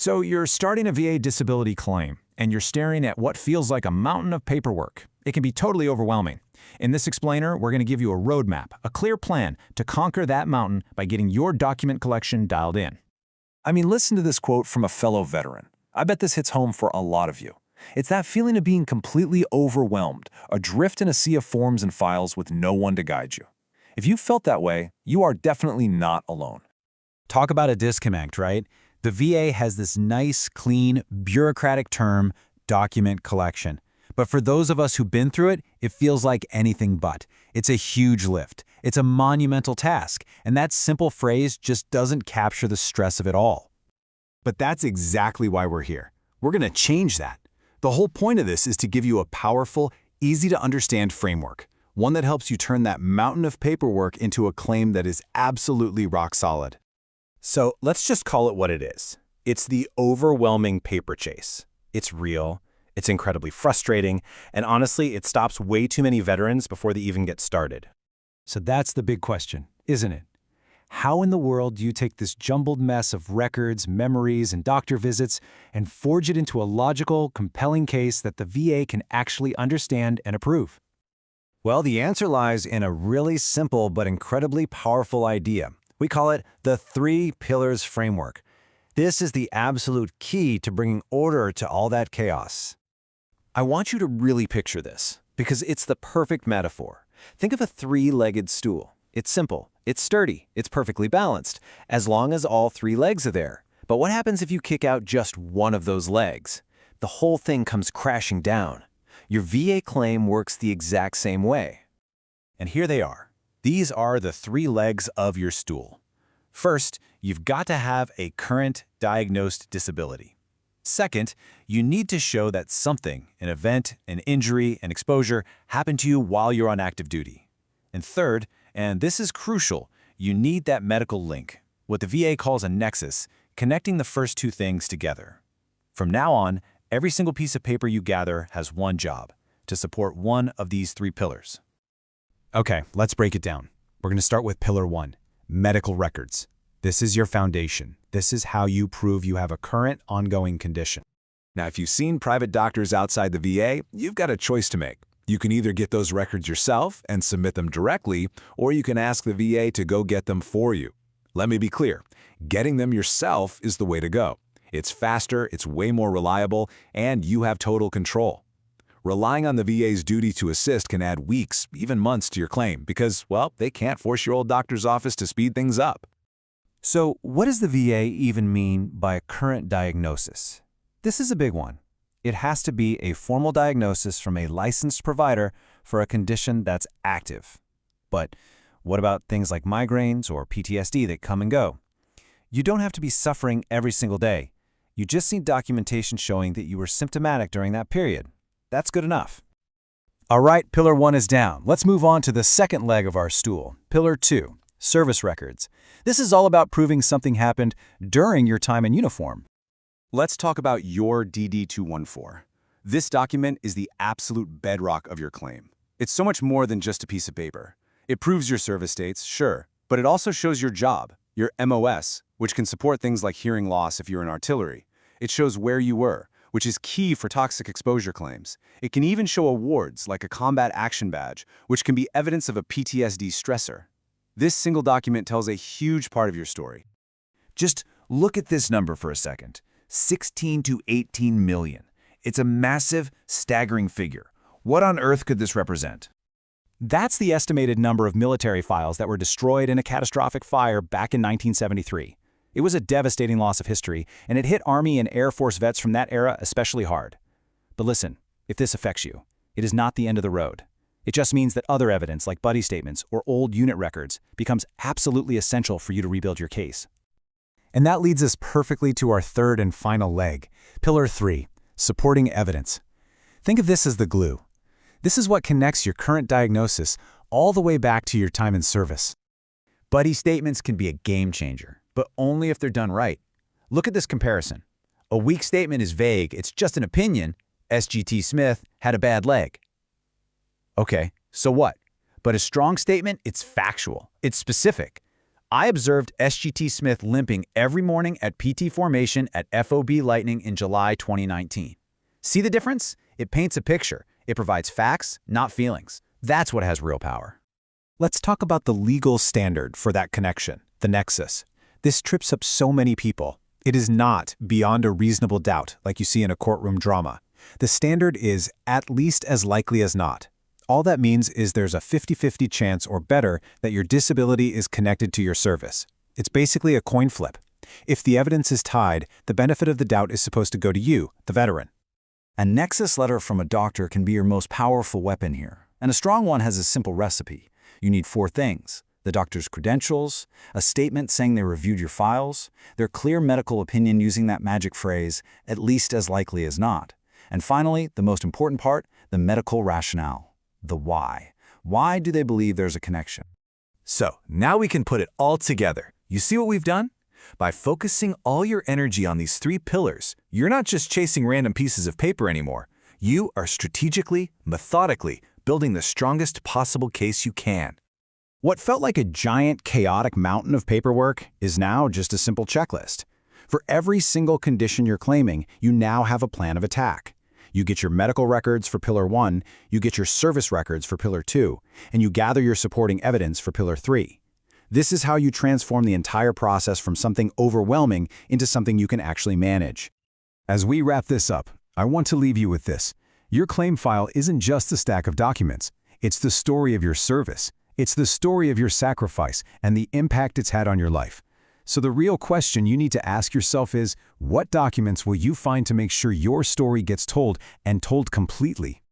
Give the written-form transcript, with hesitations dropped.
So you're starting a VA disability claim, and you're staring at what feels like a mountain of paperwork. It can be totally overwhelming. In this explainer, we're going to give you a roadmap, a clear plan to conquer that mountain by getting your document collection dialed in. I mean, listen to this quote from a fellow veteran. I bet this hits home for a lot of you. It's that feeling of being completely overwhelmed, adrift in a sea of forms and files with no one to guide you. If you felt that way, you are definitely not alone. Talk about a disconnect, right? The VA has this nice, clean, bureaucratic term, document collection. But for those of us who've been through it, it feels like anything but. It's a huge lift. It's a monumental task, and that simple phrase just doesn't capture the stress of it all. But that's exactly why we're here. We're going to change that. The whole point of this is to give you a powerful, easy-to-understand framework, one that helps you turn that mountain of paperwork into a claim that is absolutely rock solid. So let's just call it what it is. It's the overwhelming paper chase. It's real, it's incredibly frustrating, and honestly, it stops way too many veterans before they even get started. So that's the big question, isn't it? How in the world do you take this jumbled mess of records, memories, and doctor visits and forge it into a logical, compelling case that the VA can actually understand and approve? Well, the answer lies in a really simple but incredibly powerful idea. We call it the 3 Pillars Framework. This is the absolute key to bringing order to all that chaos. I want you to really picture this, because it's the perfect metaphor. Think of a 3-legged stool. It's simple, it's sturdy, it's perfectly balanced, as long as all 3 legs are there. But what happens if you kick out just one of those legs? The whole thing comes crashing down. Your VA claim works the exact same way. And here they are. These are the 3 legs of your stool. First, you've got to have a current diagnosed disability. Second, you need to show that something, an event, an injury, an exposure, happened to you while you're on active duty. And third, and this is crucial, you need that medical link, what the VA calls a nexus, connecting the first 2 things together. From now on, every single piece of paper you gather has one job, to support one of these 3 pillars. Okay, let's break it down. We're going to start with Pillar 1, medical records. This is your foundation. This is how you prove you have a current, ongoing condition. Now, if you've seen private doctors outside the VA, you've got a choice to make. You can either get those records yourself and submit them directly, or you can ask the VA to go get them for you. Let me be clear, getting them yourself is the way to go. It's faster, it's way more reliable, and you have total control. Relying on the VA's duty to assist can add weeks, even months to your claim because, well, they can't force your old doctor's office to speed things up. So what does the VA even mean by a current diagnosis? This is a big one. It has to be a formal diagnosis from a licensed provider for a condition that's active. But what about things like migraines or PTSD that come and go? You don't have to be suffering every single day. You just need documentation showing that you were symptomatic during that period. That's good enough. All right, Pillar 1 is down. Let's move on to the second leg of our stool, Pillar 2, service records. This is all about proving something happened during your time in uniform. Let's talk about your DD-214. This document is the absolute bedrock of your claim. It's so much more than just a piece of paper. It proves your service dates, sure, but it also shows your job, your MOS, which can support things like hearing loss if you're in artillery. It shows where you were, which is key for toxic exposure claims. It can even show awards like a combat action badge, which can be evidence of a PTSD stressor. This single document tells a huge part of your story. Just look at this number for a second. 16 to 18 million. It's a massive, staggering figure. What on earth could this represent? That's the estimated number of military files that were destroyed in a catastrophic fire back in 1973. It was a devastating loss of history, and it hit Army and Air Force vets from that era especially hard. But listen, if this affects you, it is not the end of the road. It just means that other evidence, like buddy statements or old unit records, becomes absolutely essential for you to rebuild your case. And that leads us perfectly to our third and final leg, Pillar 3, supporting evidence. Think of this as the glue. This is what connects your current diagnosis all the way back to your time in service. Buddy statements can be a game changer, but only if they're done right. Look at this comparison. A weak statement is vague, it's just an opinion. SGT Smith had a bad leg. Okay, so what? But a strong statement, it's factual, it's specific. I observed SGT Smith limping every morning at PT formation at FOB Lightning in July 2019. See the difference? It paints a picture. It provides facts, not feelings. That's what has real power. Let's talk about the legal standard for that connection, the nexus. This trips up so many people. It is not beyond a reasonable doubt, like you see in a courtroom drama. The standard is at least as likely as not. All that means is there's a 50-50 chance or better that your disability is connected to your service. It's basically a coin flip. If the evidence is tied, the benefit of the doubt is supposed to go to you, the veteran. A nexus letter from a doctor can be your most powerful weapon here, and a strong one has a simple recipe. You need 4 things: the doctor's credentials, a statement saying they reviewed your files, their clear medical opinion using that magic phrase, at least as likely as not, and finally, the most important part, the medical rationale, the why. Why do they believe there's a connection? So, now we can put it all together. You see what we've done? By focusing all your energy on these 3 pillars, you're not just chasing random pieces of paper anymore. You are strategically, methodically, building the strongest possible case you can. What felt like a giant, chaotic mountain of paperwork is now just a simple checklist. For every single condition you're claiming, you now have a plan of attack. You get your medical records for Pillar 1, you get your service records for Pillar 2, and you gather your supporting evidence for Pillar 3. This is how you transform the entire process from something overwhelming into something you can actually manage. As we wrap this up, I want to leave you with this. Your claim file isn't just a stack of documents. It's the story of your service. It's the story of your sacrifice and the impact it's had on your life. So the real question you need to ask yourself is, what documents will you find to make sure your story gets told and told completely?